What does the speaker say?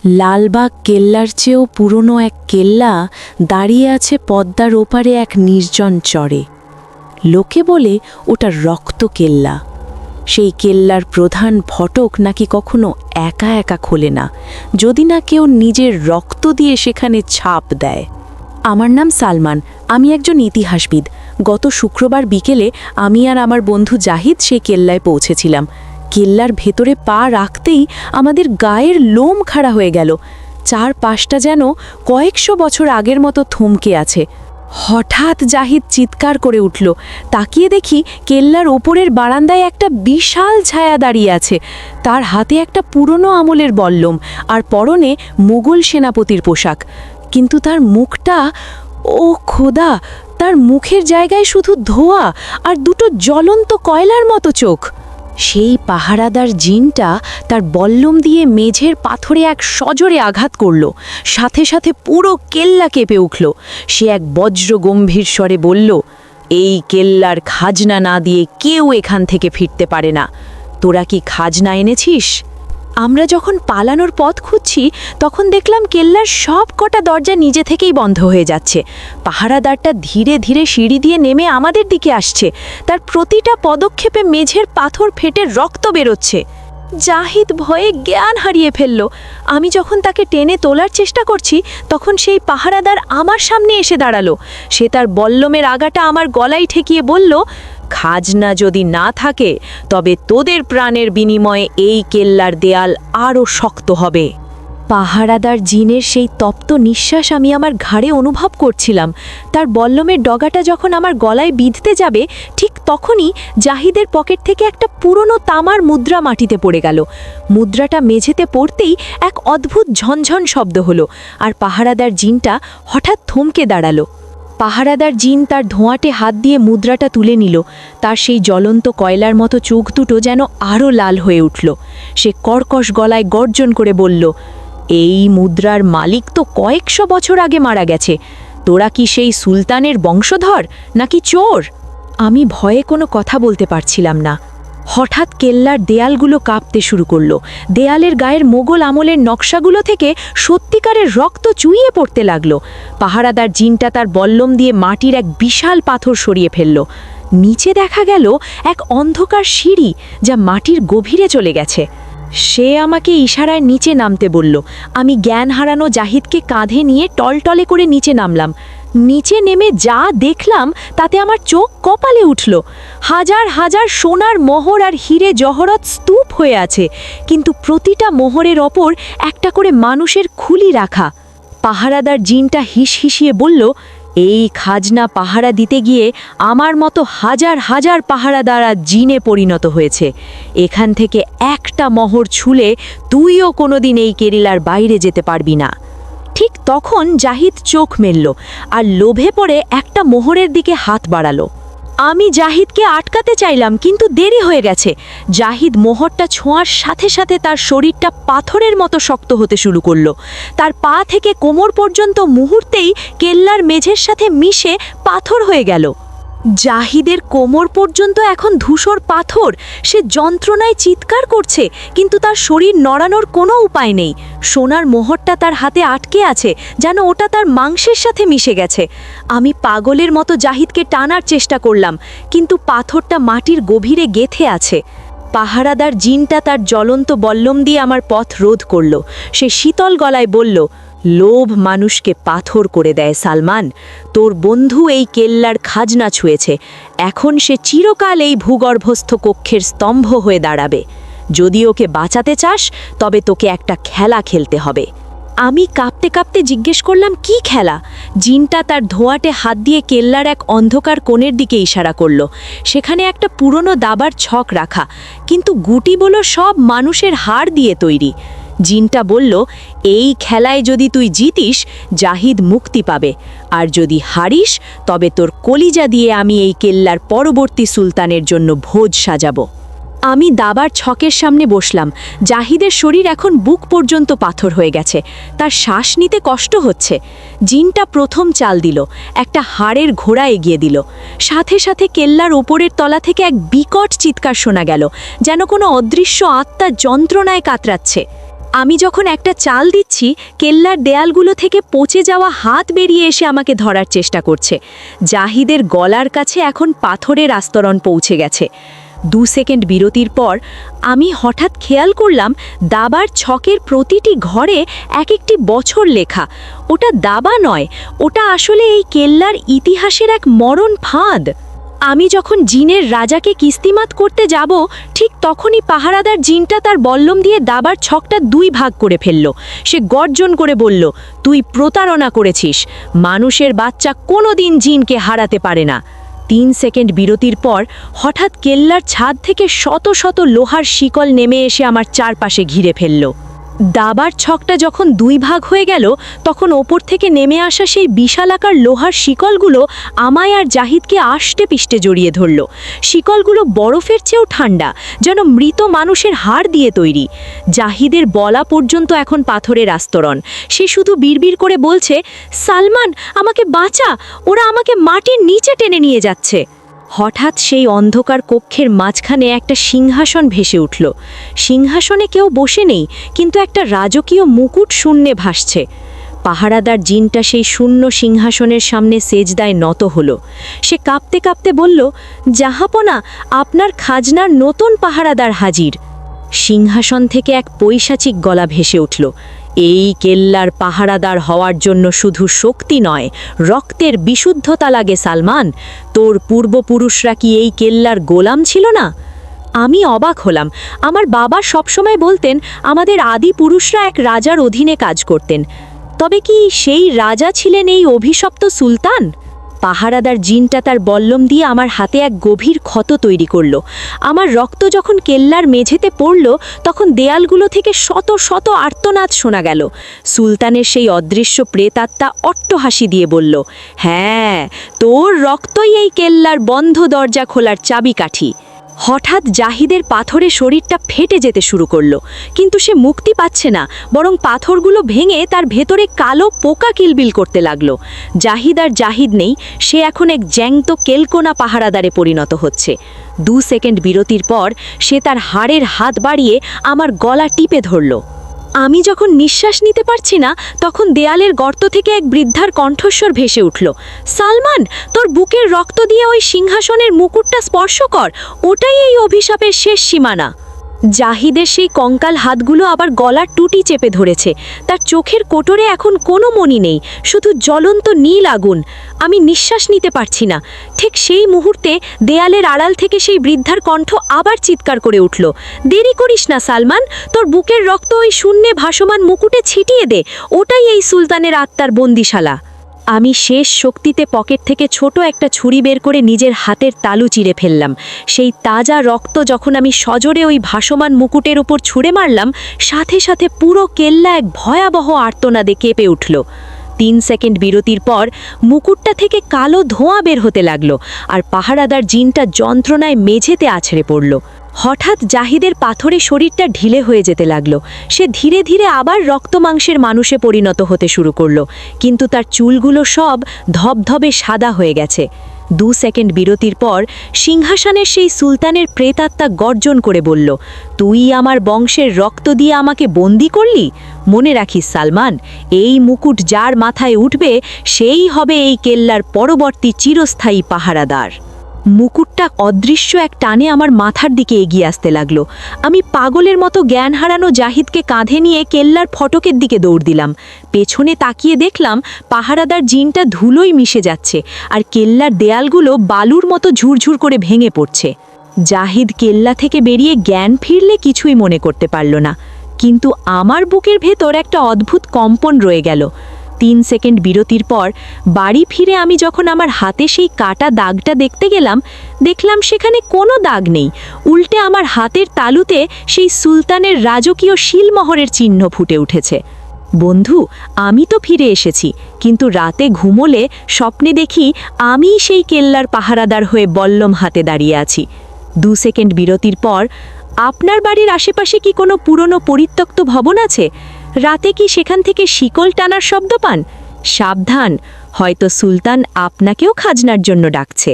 লালবাগ কেল্লার চেয়েও পুরনো এক কেল্লা দাঁড়িয়ে আছে পদ্মার ওপারে এক নির্জন চরে। লোকে বলে ওটা রক্ত কেল্লা। সেই কেল্লার প্রধান ফটক নাকি কখনো একা একা খোলে না, যদি না কেউ নিজের রক্ত দিয়ে সেখানে ছাপ দেয়। আমার নাম সালমান, আমি একজন ইতিহাসবিদ। গত শুক্রবার বিকেলে আমি আর আমার বন্ধু জাহিদ সেই কেল্লায় পৌঁছেছিলাম। কেল্লার ভেতরে পা রাখতেই আমাদের গায়ের লোম খাড়া হয়ে গেল। চারপাশটা যেন কয়েকশো বছর আগের মতো থমকে আছে। হঠাৎ জাহিদ চিৎকার করে উঠল। তাকিয়ে দেখি কেল্লার ওপরের বারান্দায় একটা বিশাল ছায়া দাঁড়িয়ে আছে। তার হাতে একটা পুরনো আমলের বল্লম আর পরনে মুঘল সেনাপতির পোশাক। কিন্তু তার মুখটা, ও খোদা, তার মুখের জায়গায় শুধু ধোঁয়া আর দুটো জ্বলন্ত কয়লার মতো চোখ। সেই পাহারাদার জিনটা তার বল্লম দিয়ে মেঝের পাথরে এক সজোরে আঘাত করল। সাথে সাথে পুরো কেল্লা কেঁপে উঠল। সে এক বজ্র গম্ভীর স্বরে বলল, এই কেল্লার খাজনা না দিয়ে কেউ এখান থেকে ফিরতে পারে না। তোরা কি খাজনা এনেছিস? আমরা যখন পালানোর পথ খুঁজছি তখন দেখলাম কেল্লার সব কটা দরজা নিজে থেকেই বন্ধ হয়ে যাচ্ছে। পাহারাদারটা ধীরে ধীরে সিঁড়ি দিয়ে নেমে আমাদের দিকে আসছে। তার প্রতিটা পদক্ষেপে মেঝের পাথর ফেটে রক্ত বেরোচ্ছে। জাহিদ ভয়ে জ্ঞান হারিয়ে ফেলল। আমি যখন তাকে টেনে তোলার চেষ্টা করছি তখন সেই পাহারাদার আমার সামনে এসে দাঁড়ালো। সে তার বল্লমের আগাটা আমার গলায় ঠেকিয়ে বলল, খাজনা যদি না থাকে তবে তোদের প্রাণের বিনিময়ে এই কেল্লার দেয়াল আরও শক্ত হবে। পাহারাদার জিনের সেই তপ্ত নিঃশ্বাস আমি আমার ঘাড়ে অনুভব করছিলাম। তার বল্লমের ডগাটা যখন আমার গলায় বিঁধতে যাবে ঠিক তখনই জাহিদের পকেট থেকে একটা পুরনো তামার মুদ্রা মাটিতে পড়ে গেল। মুদ্রাটা মেঝেতে পড়তেই এক অদ্ভুত ঝনঝন শব্দ হলো আর পাহারাদার জিনটা হঠাৎ থমকে দাঁড়ালো। পাহারাদার জিন তার ধোঁয়াটে হাত দিয়ে মুদ্রাটা তুলে নিল। তার সেই জ্বলন্ত কয়লার মতো চোখ দুটো যেন আরও লাল হয়ে উঠল। সে কর্কশ গলায় গর্জন করে বলল, এই মুদ্রার মালিক তো কয়েকশো বছর আগে মারা গেছে। তোরা কি সেই সুলতানের বংশধর নাকি চোর? আমি ভয়ে কোনো কথা বলতে পারছিলাম না। হঠাৎ কেল্লার দেয়ালগুলো কাঁপতে শুরু করলো। দেয়ালের গায়ের মোগল আমলের নকশাগুলো থেকে সত্যিকারের রক্ত চুইয়ে পড়তে লাগলো। পাহারাদার জিনটা তার বল্লম দিয়ে মাটির এক বিশাল পাথর সরিয়ে ফেলল। নিচে দেখা গেল এক অন্ধকার সিঁড়ি যা মাটির গভীরে চলে গেছে। সে আমাকে ইশারায় নিচে নামতে বলল। আমি জ্ঞান হারানো জাহিদকে কাঁধে নিয়ে টলটলে করে নিচে নামলাম। নিচে নেমে যা দেখলাম তাতে আমার চোখ কপালে উঠল। হাজার হাজার সোনার মোহর আর হিরে জহরত স্তূপ হয়ে আছে, কিন্তু প্রতিটা মোহরের ওপর একটা করে মানুষের খুলি রাখা। পাহারাদার জিনটা হিসহিসিয়ে বলল, এই খাজনা পাহারা দিতে গিয়ে আমার মতো হাজার হাজার পাহারাদার জিনে পরিণত হয়েছে। এখান থেকে একটা মোহর ছুলে তুইও কোনোদিন এই কেরিলার বাইরে যেতে পারবি না। ঠিক তখন জাহিদ চোখ মেলল আর লোভে পড়ে একটা মোহরের দিকে হাত বাড়ালো। আমি জাহিদকে আটকাতে চাইলাম, কিন্তু দেরি হয়ে গেছে। জাহিদ মোহরটা ছোঁয়ার সাথে সাথে তার শরীরটা পাথরের মতো শক্ত হতে শুরু করলো। তার পা থেকে কোমর পর্যন্ত মুহূর্তেই কেল্লার মেঝের সাথে মিশে পাথর হয়ে গেল। জাহিদের কোমর পর্যন্ত এখন ধূসর পাথর। সে যন্ত্রণায় চিৎকার করছে, কিন্তু তার শরীর নড়ানোর কোনো উপায় নেই। সোনার মোহরটা তার হাতে আটকে আছে, যেন ওটা তার মাংসের সাথে মিশে গেছে। আমি পাগলের মতো জাহিদকে টানার চেষ্টা করলাম, কিন্তু পাথরটা মাটির গভীরে গেঁথে আছে। পাহারাদার জিনটা তার জ্বলন্ত বল্লম দিয়ে আমার পথ রোধ করল। সে শীতল গলায় বলল, লোভ মানুষকে পাথর করে দেয় সালমান। তোর বন্ধু এই কেল্লার খাজনা ছুঁয়েছে, এখন সে চিরকাল এই ভূগর্ভস্থ কক্ষের স্তম্ভ হয়ে দাঁড়াবে। যদি ওকে বাঁচাতে চাস তবে তোকে একটা খেলা খেলতে হবে। আমি কাঁপতে কাঁপতে জিজ্ঞেস করলাম, কি খেলা? জিনটা তার ধোঁয়াটে হাত দিয়ে কেল্লার এক অন্ধকার কোণের দিকে ইশারা করল। সেখানে একটা পুরনো দাবার ছক রাখা, কিন্তু গুটিগুলো সব মানুষের হাড় দিয়ে তৈরি। জিনটা বলল, এই খেলায় যদি তুই জিতিস জাহিদ মুক্তি পাবে, আর যদি হারিস তবে তোর কলিজা দিয়ে আমি এই কেল্লার পরবর্তী সুলতানের জন্য ভোজ সাজাবো। আমি দাবার ছকের সামনে বসলাম। জাহিদের শরীর এখন বুক পর্যন্ত পাথর হয়ে গেছে, তার শ্বাস নিতে কষ্ট হচ্ছে। জিনটা প্রথম চাল দিল, একটা হাড়ের ঘোড়া এগিয়ে দিল। সাথে সাথে কেল্লার ওপরের তলা থেকে এক বিকট চিৎকার শোনা গেল, যেন কোনো অদৃশ্য আত্মা যন্ত্রণায় কাতরাচ্ছে। আমি যখন একটা চাল দিচ্ছি, কেল্লার দেয়ালগুলো থেকে পচে যাওয়া হাত বেরিয়ে এসে আমাকে ধরার চেষ্টা করছে। জাহিদের গলার কাছে এখন পাথরের আস্তরণ পৌঁছে গেছে। 2 সেকেন্ড বিরতির পর আমি হঠাৎ খেয়াল করলাম দাবার ছকের প্রতিটি ঘরে এক একটি বছর লেখা। ওটা দাবা নয়, ওটা আসলে এই কেল্লার ইতিহাসের এক মরণ ফাঁদ। আমি যখন জিনের রাজাকে কিস্তিমাত করতে যাব, ঠিক তখনই পাহারাদার জিনটা তার বল্লম দিয়ে দাবার ছকটা 2 ভাগ করে ফেলল। সে গর্জন করে বলল, তুই প্রতারণা করেছিস, মানুষের বাচ্চা কোনোদিন জিনকে হারাতে পারে না। 3 সেকেন্ড বিরতির পর হঠাৎ কেল্লার ছাদ থেকে শত শত লোহার শিকল নেমে এসে আমার চারপাশে ঘিরে ফেলল। দাবার ছকটা যখন 2 ভাগ হয়ে গেল, তখন ওপর থেকে নেমে আসা সেই বিশালাকার লোহার শিকলগুলো আমায় আর জাহিদকে আষ্টে পিষ্টে জড়িয়ে ধরল। শিকলগুলো বরফের চেয়েও ঠান্ডা, যেন মৃত মানুষের হাড় দিয়ে তৈরি। জাহিদের বলা পর্যন্ত এখন পাথরের আস্তরণ। সে শুধু বিড়বিড় করে বলছে, সালমান, আমাকে বাঁচা, ওরা আমাকে মাটির নিচে টেনে নিয়ে যাচ্ছে। হঠাৎ সেই অন্ধকার কক্ষের মাঝখানে একটা সিংহাসন ভেসে উঠল। সিংহাসনে কেউ বসে নেই, কিন্তু একটা রাজকীয় মুকুট শূন্যে ভাসছে। পাহারাদার জিনটা সেই শূন্য সিংহাসনের সামনে সেজদায় নত হলো। সে কাঁপতে কাঁপতে বলল, জাহাপনা, আপনার খাজনার নতুন পাহারাদার হাজির। সিংহাসন থেকে এক পৈশাচিক গলা ভেসে উঠল, এই কেল্লার পাহারাদার হওয়ার জন্য শুধু শক্তি নয়, রক্তের বিশুদ্ধতা লাগে সালমান। তোর পূর্বপুরুষরা কি এই কেল্লার গোলাম ছিল না? আমি অবাক হলাম। আমার বাবা সবসময় বলতেন আমাদের আদি পুরুষরা এক রাজার অধীনে কাজ করতেন। তবে কি সেই রাজা ছিলেন এই অভিশপ্ত সুলতান? পাহারাদার জিনটা তার বল্লম দিয়ে আমার হাতে এক গভীর ক্ষত তৈরি করল। আমার রক্ত যখন কেল্লার মেঝেতে পড়ল, তখন দেয়ালগুলো থেকে শত শত আর্তনাদ শোনা গেল। সুলতানের সেই অদৃশ্য প্রেতাত্মা অট্টহাসি দিয়ে বলল, হ্যাঁ, তোর রক্তই এই কেল্লার বন্ধ দরজা খোলার চাবিকাঠি। হঠাৎ জাহিদের পাথরে শরীরটা ফেটে যেতে শুরু করলো, কিন্তু সে মুক্তি পাচ্ছে না, বরং পাথরগুলো ভেঙে তার ভেতরে কালো পোকা কিলবিল করতে লাগলো। জাহিদ আর জাহিদ নেই, সে এখন এক জ্যান্ত কেলকোনা পাহারাদারে পরিণত হচ্ছে। 2 সেকেন্ড বিরতির পর সে তার হাড়ের হাত বাড়িয়ে আমার গলা টিপে ধরল। আমি যখন নিঃশ্বাস নিতে পারছি না, তখন দেয়ালের গর্ত থেকে এক বৃদ্ধার কণ্ঠস্বর ভেসে উঠল, সালমান, তোর বুকের রক্ত দিয়ে ওই সিংহাসনের মুকুটটা স্পর্শ কর, ওটাই এই অভিশাপের শেষ সীমানা। জাহিদের সেই কঙ্কাল হাতগুলো আবার গলার টুটি চেপে ধরেছে। তার চোখের কোটরে এখন কোনো মনি নেই, শুধু জ্বলন্ত নীল আগুন। আমি নিঃশ্বাস নিতে পারছি না। ঠিক সেই মুহূর্তে দেয়ালের আড়াল থেকে সেই বৃদ্ধার কণ্ঠ আবার চিৎকার করে উঠল, দেরি করিস না সালমান, তোর বুকের রক্ত ওই শূন্যে ভাসমান মুকুটে ছিটিয়ে দে, ওটাই এই সুলতানের আত্মার বন্দিশালা। আমি শেষ শক্তিতে পকেট থেকে ছোট একটা ছুরি বের করে নিজের হাতের তালু চিরে ফেললাম। সেই তাজা রক্ত যখন আমি সজোরে ওই ভাসমান মুকুটের উপর ছুঁড়ে মারলাম, সাথে সাথে পুরো কেল্লা এক ভয়াবহ আর্তনাদে কেঁপে উঠল। 3 সেকেন্ড বিরতির পর মুকুটটা থেকে কালো ধোঁয়া বের হতে লাগলো, আর পাহারাদার জিনটা যন্ত্রণায় মেঝেতে আছড়ে পড়ল। হঠাৎ জাহিদের পাথরে শরীরটা ঢিলে হয়ে যেতে লাগলো। সে ধীরে ধীরে আবার রক্তমাংসের মানুষে পরিণত হতে শুরু করলো, কিন্তু তার চুলগুলো সব ধবধবে সাদা হয়ে গেছে। 2 সেকেন্ড বিরতির পর সিংহাসনের সেই সুলতানের প্রেতাত্মা গর্জন করে বলল, তুই আমার বংশের রক্ত দিয়ে আমাকে বন্দি করলি? মনে রাখিস সালমান, এই মুকুট যার মাথায় উঠবে সেই হবে এই কেল্লার পরবর্তী চিরস্থায়ী পাহারাদার। মুকুটটা অদৃশ্য এক টানে আমার মাথার দিকে এগিয়ে আসতে লাগলো। আমি পাগলের মতো জ্ঞান হারানো জাহিদকে কাঁধে নিয়ে কেল্লার ফটকের দিকে দৌড় দিলাম। পেছনে তাকিয়ে দেখলাম পাহারাদার জিনটা ধুলোয় মিশে যাচ্ছে, আর কেল্লার দেয়ালগুলো বালুর মতো ঝুরঝুর করে ভেঙে পড়ছে। জাহিদ কেল্লা থেকে বেরিয়ে জ্ঞান ফিরলে কিছুই মনে করতে পারল না, কিন্তু আমার বুকের ভেতর একটা অদ্ভুত কম্পন রয়ে গেল। 3 সেকেন্ড বিরতির পর বাড়ি ফিরে আমি যখন আমার হাতে সেই কাটা দাগটা দেখতে গেলাম, দেখলাম সেখানে কোনো দাগ নেই। উল্টে আমার হাতের তালুতে সেই সুলতানের রাজকীয় শিলমোহরের চিহ্ন ফুটে উঠেছে। বন্ধু, আমি তো ফিরে এসেছি, কিন্তু রাতে ঘুমোলে স্বপ্নে দেখি আমি সেই কেল্লার পাহারাদার হয়ে বল্লম হাতে দাঁড়িয়ে আছি। 2 সেকেন্ড বিরতির পর, আপনার বাড়ির আশেপাশে কি কোনো পুরনো পরিত্যক্ত ভবন আছে? রাতে কি সেখান থেকে শিকল টানার শব্দ পান? সাবধান, হয়তো সুলতান আপনাকেও খাজনার জন্য ডাকছে।